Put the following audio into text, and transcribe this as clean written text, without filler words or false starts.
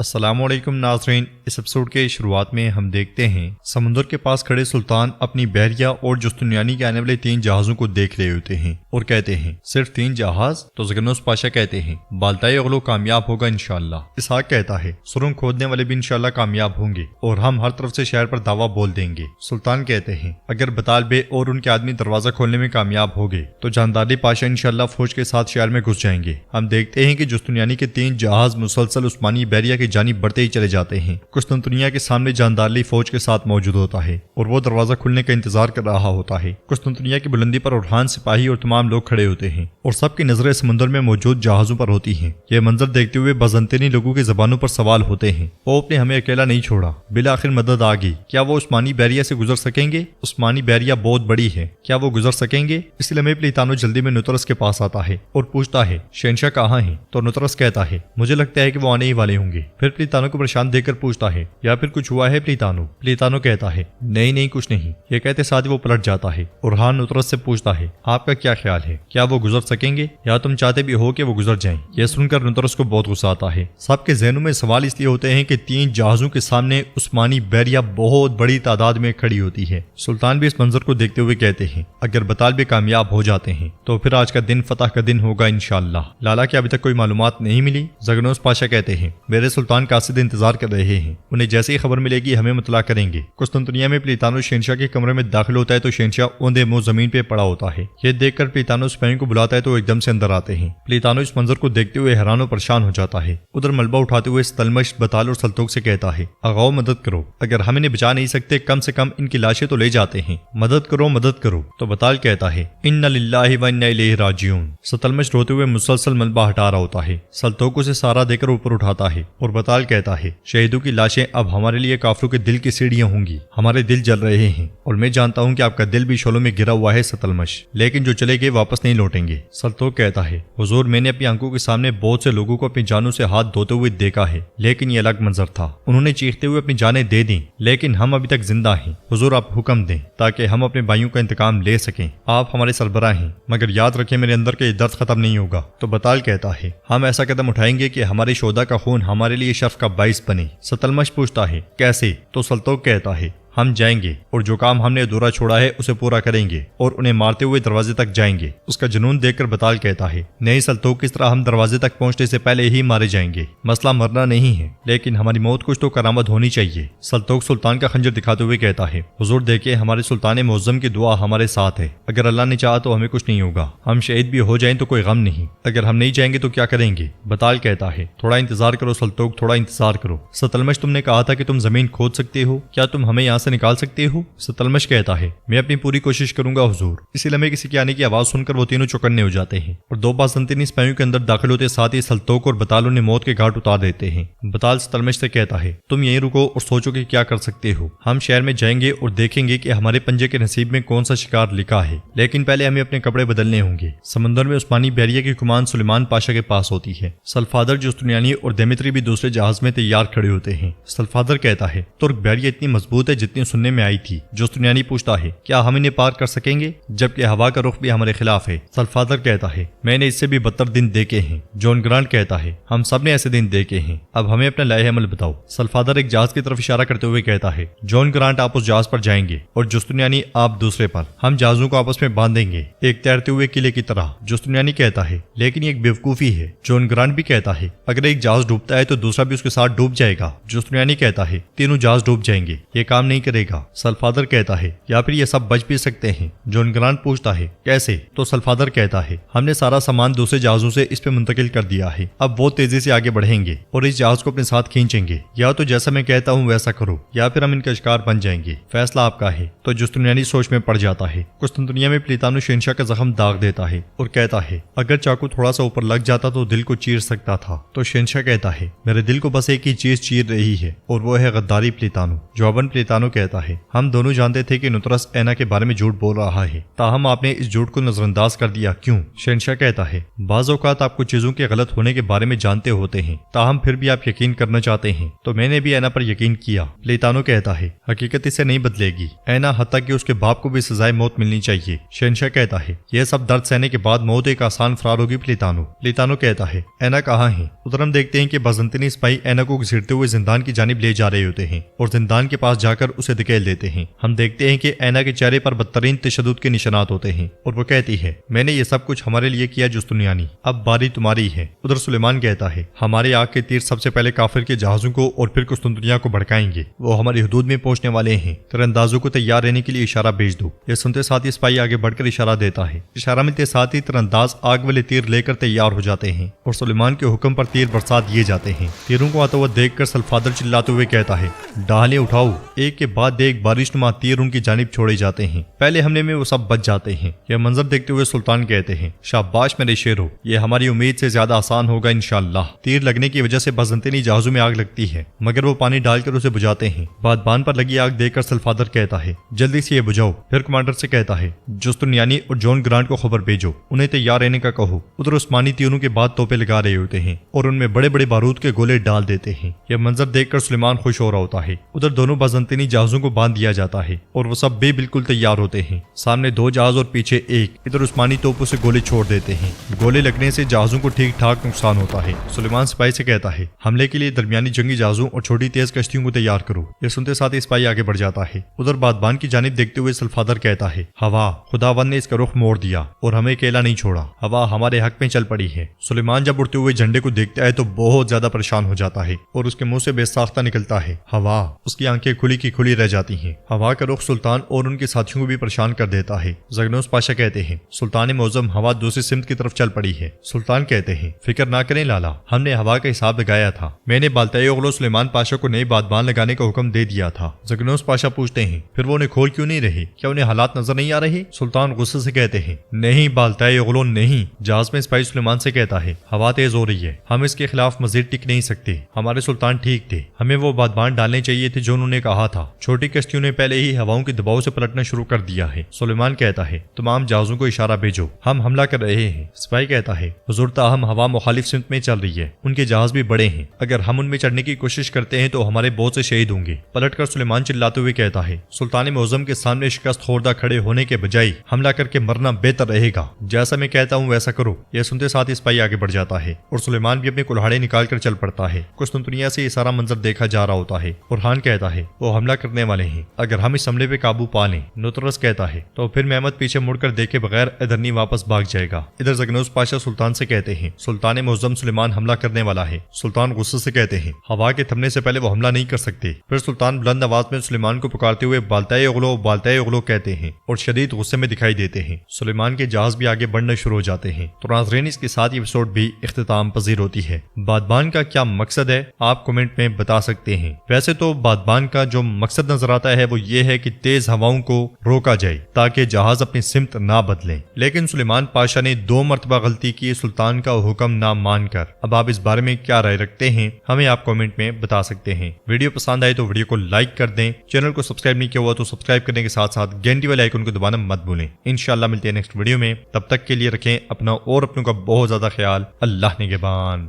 السلام علیکم ناظرین، اس ایپیسوڈ کے شروعات میں ہم دیکھتے ہیں سمندر کے پاس کھڑے سلطان اپنی بحریہ اور جستنیانی کے آنے والے 3 جہازوں کو دیکھ رہے ہوتے ہیں اور کہتے ہیں صرف 3 جہاز؟ تو زگرنوس پاشا کہتے ہیں بالتائی اغلو کامیاب ہوگا انشاءاللہ۔ اسحاق کہتا ہے سرنگ کھودنے والے بھی انشاءاللہ کامیاب ہوں گے اور ہم ہر طرف سے شہر پر دعویٰ بول دیں گے۔ سلطان کہتے ہیں اگر بطال بے اور ان کے آدمی دروازہ کھولنے میں کامیاب ہو گئے تو جانداری پاشا انشاءاللہ فوج کے ساتھ شہر میں گھس جائیں گے۔ ہم دیکھتے ہیں کہ جستنیانی کے 3 جہاز مسلسل عثمانی بحریہ کی جانب بڑھتے ہی چلے جاتے ہیں۔ قسطنطنیہ کے سامنے جاندارلی فوج کے ساتھ موجود ہوتا ہے اور وہ دروازہ کھلنے کا انتظار کر رہا ہوتا ہے۔ قسطنطنیہ کی بلندی پر اورحان سپاہی اور تمام لوگ کھڑے ہوتے ہیں اور سب کی نظریں سمندر میں موجود جہازوں پر ہوتی ہیں۔ یہ منظر دیکھتے ہوئے بازنطینی لوگوں کی زبانوں پر سوال ہوتے ہیں، پوپ نے ہمیں اکیلا نہیں چھوڑا، بالآخر مدد آ گئی، کیا وہ عثمانی بحریہ سے گزر سکیں گے؟ عثمانی بحریہ بہت بڑی ہے، کیا وہ گزر سکیں گے؟ اس لیے پلیتانو جلدی میں نطرس کے پاس آتا ہے اور پوچھتا ہے شہنشاہ کہاں ہیں؟ تو نطرس کہتا ہے مجھے لگتا ہے کہ وہ آنے ہی والے ہوں گے۔ پھر پلیتانو کو پریشان دیکھ کر پوچھتا ہے یا پھر کچھ ہوا ہے پلیتانو؟ پلیتانو کہتا ہے نہیں کچھ نہیں۔ یہ کہتے ساتھ وہ پلٹ جاتا ہے اور اورحان نطرس سے پوچھتا ہے آپ کا کیا خیال ہے، کیا وہ گزر سکیں گے یا تم چاہتے بھی ہو کہ وہ گزر جائیں؟ یہ سن کر نطرس کو بہت غصہ آتا ہے۔ سب کے ذہنوں میں سوال اس لیے ہوتے ہیں کہ 3 جہازوں کے سامنے عثمانی بحریہ بہت بڑی تعداد میں کھڑی ہوتی ہے۔ سلطان بھی اس منظر کو دیکھتے ہوئے کہتے ہیں اگر بطال بھی کامیاب ہو جاتے ہیں تو پھر آج کا دن فتح کا دن ہوگا انشاءاللہ۔ لالا کی ابھی تک کوئی معلومات نہیں ملی؟ زگرنوس پاشا کہتے ہیں میرے سلطان قاصد انتظار کر رہے ہیں، انہیں جیسے ہی خبر ملے گی ہمیں مطلع کریں گے۔ قسطنطنیہ میں پلیتانو شہنشاہ کے کمرے میں داخل ہوتا ہے تو شہنشاہ اوندے منہ زمین پہ پڑا ہوتا ہے۔ یہ دیکھ کر پلیتانو سپاہیوں کو بلاتا ہے تو ایک دم سے اندر آتے ہیں۔ پلیتانو اس منظر کو دیکھتے ہوئے حیران و پریشان ہو جاتا ہے۔ ادھر ملبہ اٹھاتے ہوئے ستلمش بطال اور سلطوق سے کہتا ہے آغاؤ مدد کرو، اگر ہم انہیں بچا نہیں سکتے کم سے کم ان کی لاشیں تو لے جاتے ہیں، مدد کرو۔ تو بطال کہتا ہے انا للہ و انا الیہ راجعون۔ ستلمش روتے ہوئے مسلسل ملبہ ہٹا رہا ہوتا ہے۔ سلطوق اسے سارا دے کر اوپر اٹھاتا ہے اور بطال کہتا ہے شہیدوں کی لاشیں اب ہمارے لیے کافروں کے دل کی سیڑھیاں ہوں گی، ہمارے دل جل رہے ہیں اور میں جانتا ہوں کہ آپ کا دل بھی شعلوں میں گرا ہوا ہے ستلمش، لیکن جو چلے گئے واپس نہیں لوٹیں گے۔ سلطوق کہتا ہے حضور میں نے اپنی آنکھوں کے سامنے بہت سے لوگوں کو اپنی جانوں سے ہاتھ دھوتے ہوئے دیکھا ہے، لیکن یہ الگ منظر تھا، انہوں نے چیختے ہوئے اپنی جانیں دے دیں، لیکن ہم ابھی تک زندہ ہیں۔ حضور آپ حکم دیں تاکہ ہم اپنے بھائیوں کا انتقام لے سکیں، آپ ہمارے سربراہ ہیں، مگر یاد رکھیں میرے اندر کے درد ختم نہیں ہوگا۔ تو بطال کہتا ہے ہم ایسا قدم اٹھائیں گے کہ ہمارے شہداء کا خون ہمارے لیے شرف کا باعث بنے۔ ستلمش پوچھتا ہے کیسے؟ تو سلطوق کہتا ہے ہم جائیں گے اور جو کام ہم نے ادھورا چھوڑا ہے اسے پورا کریں گے اور انہیں مارتے ہوئے دروازے تک جائیں گے۔ اس کا جنون دیکھ کر بطال کہتا ہے نہیں سلطوق، کس طرح ہم دروازے تک پہنچنے سے پہلے ہی مارے جائیں گے؟ مسئلہ مرنا نہیں ہے، لیکن ہماری موت کچھ تو کرامت ہونی چاہیے۔ سلطوق سلطان کا خنجر دکھاتے ہوئے کہتا ہے حضور دیکھیں ہمارے سلطان معظم کی دعا ہمارے ساتھ ہے، اگر اللہ نے چاہا تو ہمیں کچھ نہیں ہوگا، ہم شہید بھی ہو جائیں تو کوئی غم نہیں، اگر ہم نہیں جائیں گے تو کیا کریں گے؟ بطال کہتا ہے تھوڑا انتظار کرو سلطوق، تھوڑا انتظار کرو۔ ستلمش تم نے کہا تھا کہ تم زمین کھود سکتے ہو، کیا تم ہمیں یہاں سے نکال سکتے ہو؟ ستلمش کہتا ہے میں اپنی پوری کوشش کروں گا حضور۔ اسی لمحے کسی کے آنے کی آواز سن کر وہ تینوں چوکنے ہو جاتے ہیں اور 2 بازنطینی سپاہیوں کے اندر داخل ہوتے ساتھ ہی سلطوق اور بطال انہیں موت کے گھاٹ اتار دیتے ہیں۔ بطال ستلمش سے کہتا ہے تم یہیں رکو اور سوچو کہ کیا کر سکتے ہو، ہم شہر میں جائیں گے اور دیکھیں گے کہ ہمارے پنجے کے نصیب میں کون سا شکار لکھا ہے، لیکن پہلے ہمیں اپنے کپڑے بدلنے ہوں گے۔ سمندر میں عثمانی بحریہ کی کمان سلیمان پاشا کے پاس ہوتی ہے۔ سلفادر جستنیانی اور دیمیتری بھی دوسرے جہاز میں تیار کھڑے ہوتے ہیں۔ سلفادر کہتا ہے ترک بحریہ اتنی مضبوط ہے جتنی سننے میں آئی تھی۔ جستنیانی پوچھتا ہے کیا ہم انہیں پار کر سکیں گے جبکہ ہوا کا رخ بھی ہمارے خلاف ہے؟ سلفادر کہتا ہے میں نے اس سے بھی بدتر دن دیکھے ہیں۔ جون گرانٹ کہتا ہے ہم سب نے ایسے دن دیکھے ہیں، اب ہمیں اپنا لائحہ عمل بتاؤ۔ سلفادر ایک جہاز کی طرف اشارہ کرتے ہوئے کہتا ہے جون گرانٹ آپ اس جہاز پر جائیں گے اور جستنیانی آپ دوسرے پر، ہم جہازوں کو آپس میں باندھیں گے ایک تیرتے ہوئے قلعے کی طرح۔ جستنیانی کہتا ہے لیکن یہ ایک بیوقوفی ہے۔ جون گرانٹ بھی کہتا ہے اگر ایک جہاز ڈوبتا ہے تو دوسرا بھی اس کے ساتھ ڈوب جائے گا۔ جستنیانی کہتا ہے تینوں جہاز ڈوب جائیں گے، یہ کام نہیں کرے گا۔ سلفادر کہتا ہے یا پھر یہ سب بچ بھی سکتے ہیں۔ جون گرانٹ پوچھتا ہے کیسے؟ تو سلفادر کہتا ہے ہم نے سارا سامان دوسرے جہازوں سے اس پہ منتقل کر دیا ہے، اب وہ تیزی سے آگے بڑھیں گے اور اس جہاز کو اپنے ساتھ کھینچیں گے، یا تو جیسا میں کہتا ہوں ویسا کرو یا پھر ہم ان کا شکار بن جائیں گے، فیصلہ آپ کا ہے۔ تو جستنیانی سوچ میں پڑ جاتا ہے۔ قسطنطنیہ میں پلیتانو شہنشاہ کا زخم داغ دیتا ہے اور کہتا ہے اگر چاقو تھوڑا سا اوپر لگ جاتا تو دل کو چیر سکتا تھا۔ تو شہنشاہ کہتا ہے میرے دل کو بس ایک ہی چیز چیر رہی ہے اور وہ ہے غداری پلیتانو۔ جواباً پلیتانو کہتا ہے ہم دونوں جانتے تھے کہ نطرس اینا کے بارے میں جھوٹ بول رہا ہے، تاہم آپ نے اس جھوٹ کو نظر انداز کر دیا کیوں؟ شہنشاہ کہتا ہے بعض اوقات آپ کو چیزوں کے غلط ہونے کے بارے میں جانتے ہوتے ہیں، تاہم پھر بھی آپ یقین کرنا چاہتے ہیں، تو میں نے بھی اینا پر یقین کیا۔ لیتانو کہتا ہے حقیقت اسے نہیں بدلے گی، اینا حتیٰ کہ اس کے باپ کو بھی سزائے موت ملنی چاہیے۔ شہنشاہ کہتا ہے یہ سب درد سہنے کے بعد موت ایک آسان فرار ہوگی لیتانو۔ لیتانو کہتا ہے اینا کہاں ہے؟ ادھر ہم دیکھتے ہیں کہ بازنطینی سپاہی اینا کو گھسیٹتے ہوئے زندان کی جانب لے جا رہے ہوتے ہیں اور زندان کے پاس جا کر اسے دھکیل دیتے ہیں۔ ہم دیکھتے ہیں کہ اینا کے چہرے پر بدترین تشدد کے نشانات ہوتے ہیں اور وہ کہتی ہے میں نے یہ سب کچھ ہمارے لیے کیا جستنیانی، اب باری تمہاری ہے۔ ادھر سلیمان کہتا ہے ہمارے آگ کے تیر سب سے پہلے کافر کے جہازوں کو اور پھر قسطنطنیہ کو بھڑکائیں گے، وہ ہماری حدود میں پہنچنے والے ہیں، تیر اندازوں کو تیار رہنے کے لیے اشارہ بھیج دو۔ یہ سنتے ساتھ ہی سپاہی آگے بڑھ کر اشارہ دیتا ہے، اشارہ ملتے ساتھ ہی تیر انداز آگ والے تیر لے کر تیار ہو جاتے ہیں اور سلیمان کے حکم پر تیر برسا دیے جاتے ہیں۔ تیروں کو آتا ہوا دیکھ کر سلفادر چلاتے ہوئے کہتا ہے ڈالیں اٹھاؤ، ایک کے بعد ایک بارش نما تیر ان کی جانب چھوڑے جاتے ہیں، پہلے حملے میں وہ سب بچ جاتے ہیں۔ یہ منظر دیکھتے ہوئے سلطان کہتے ہیں شاباش میرے شیرو، یہ ہماری امید سے زیادہ آسان ہوگا انشاءاللہ۔ تیر لگنے کی وجہ سے بازنطینی جہازوں میں آگ لگتی ہے مگر وہ پانی ڈال کر اسے بجھاتے ہیں۔ بادبان پر لگی آگ دیکھ کر سلفادر کہتا ہے جلدی سے یہ بجھاؤ۔ پھر کمانڈر سے کہتا ہے جستنیانی اور جون گرانٹ کو خبر بھیجو، انہیں تیار رہنے کا کہو۔ ادھر عثمانی تیروں کے بعد توپے لگا رہے ہوتے ہیں اور ان میں بڑے بڑے بارود کے گولے ڈال دیتے ہیں۔ یہ منظر دیکھ کر سلیمان خوش ہو رہا ہوتا ہے۔ ادھر دونوں بازنطینی جہازوں کو باندھ دیا جاتا ہے اور وہ سب بھی بالکل تیار ہوتے ہیں، سامنے 2 جہاز اور پیچھے ایک۔ ادھر عثمانی توپوں سے گولے چھوڑ دیتے ہیں، گولے لگنے سے جہازوں کو ٹھیک ٹھاک نقصان ہوتا ہے۔ سلیمان سپاہی سے کہتا ہے حملے کے لیے درمیانی جنگی جہازوں اور چھوٹی تیز کشتیوں کو تیار کرو۔ یہ سنتے ساتھ ہی سپاہی آگے بڑھ جاتا ہے۔ ادھر بادبان کی جانب دیکھتے ہوئے سلفادر کہتا ہے ہوا، خداوند نے اس کا رخ موڑ دیا اور ہمیں اکیلا نہیں چھوڑا، ہوا ہمارے حق میں چل پڑی ہے۔ سلیمان جب اڑتے ہوئے جھنڈے کو دیکھتا ہے تو بہت زیادہ پریشان ہو جاتا ہے اور اس کے منہ سے بے ساختہ نکلتا ہے ہوا، اس کی آنکھیں کھلی کی کھلی رہ جاتی ہیں۔ ہوا کا رخ سلطان اور ان کے ساتھیوں کو بھی پریشان کر دیتا ہے۔ زگنوس پاشا کہتے ہیں سلطان معظم ہوا دوسری سمت کی طرف چل پڑی ہے۔ سلطان کہتے ہیں فکر نہ کریں لالا، ہم نے ہوا کا حساب لگایا تھا، میں نے بالتائی اغلو سلیمان پاشا کو نئی بادبان لگانے کا حکم دے دیا تھا۔ زگنوس پاشا پوچھتے ہیں پھر وہ انہیں کھول کیوں نہیں رہے، کیا انہیں حالات نظر نہیں آ رہے؟ سلطان غصے سے کہتے ہیں نہیں بالتائی اغلو نہیں۔ جہاز میں سپاہی سلیمان سے کہتا ہے ہوا تیز ہو رہی ہے، ہم اس کے خلاف مزید ٹک نہیں سکتے، ہمارے سلطان ٹھیک تھے، ہمیں وہ بادبان ڈالنے چاہیے تھے جو انہوں نے کہا تھا۔ چھوٹی کشتیوں نے پہلے ہی ہواؤں کے دباؤ سے پلٹنا شروع کر دیا ہے۔ سلیمان کہتا ہے تمام جہازوں کو اشارہ بھیجو، ہم حملہ کر رہے ہیں۔ سپاہی کہتا ہے حضور تاہم ہوا مخالف سمت میں چل رہی ہے، ان کے جہاز بھی بڑے ہیں، اگر ہم ان میں چڑھنے کی کوشش کرتے ہیں تو ہمارے بہت سے شہید ہوں گے۔ پلٹ کر سلیمان چلاتے ہوئے کہتا ہے سلطان معظم کے سامنے شکست خوردہ کھڑے ہونے کے بجائے حملہ کر کے مرنا بہتر رہے گا، جیسا میں کہتا ہوں ویسا کرو۔ یہ سنتے ساتھ سپاہی آگے بڑھ جاتا ہے اور سلیمان بھی اپنے کلہاڑے نکال کر چل پڑتا ہے۔ قسطنطنیہ سے یہ سارا منظر دیکھا جا رہا ہوتا ہے۔ برہان کہتا ہے وہ حملہ کرنے والے ہیں، اگر ہم اس حملے پہ قابو پا لیں۔ نطرس کہتا ہے تو پھر محمد پیچھے مڑ کر دیکھے بغیر ادھر نہیں واپس بھاگ جائے گا۔ ادھر زگنوس پاشا سلطان سے کہتے ہیں سلطان معظم سلیمان حملہ کرنے والا ہے۔ سلطان غصے سے کہتے ہیں ہوا کے تھمنے سے پہلے وہ حملہ نہیں کر سکتے۔ پھر سلطان بلند آواز میں سلیمان کو پکارتے ہوئے بالتائی اغلو کہتے ہیں اور شدید غصے میں دکھائی دیتے ہیں۔ سلیمان کے جہاز بھی آگے بڑھنا شروع ہو جاتے ہیں۔ تو ناظرین اس کے ساتھ یہ ایپیسوڈ بھی اختتام پذیر ہوتی ہے۔ بادبان کا کیا مقصد ہے آپ کمنٹ میں بتا سکتے ہیں۔ ویسے تو بادبان کا جو مقصد نظر آتا ہے وہ یہ ہے کہ تیز ہواؤں کو روکا جائے تاکہ جہاز اپنی سمت نہ بدلیں، لیکن سلیمان پاشا نے 2 مرتبہ غلطی کی سلطان کا حکم نہ مان کر۔ اب آپ اس بارے میں کیا رائے رکھتے ہیں ہمیں آپ کمنٹ میں بتا سکتے ہیں۔ ویڈیو پسند آئے تو ویڈیو کو لائک کر دیں، چینل کو سبسکرائب نہیں کیا ہوا تو سبسکرائب کرنے کے ساتھ ساتھ گھنٹی والے آئیکن کو دبانا مت بھولیں۔ انشاءاللہ ملتے ہیں نیکسٹ ویڈیو میں، تب تک کے لیے رکھیں اپنا اور اپنوں کا بہت زیادہ خیال۔ اللہ نگہبان۔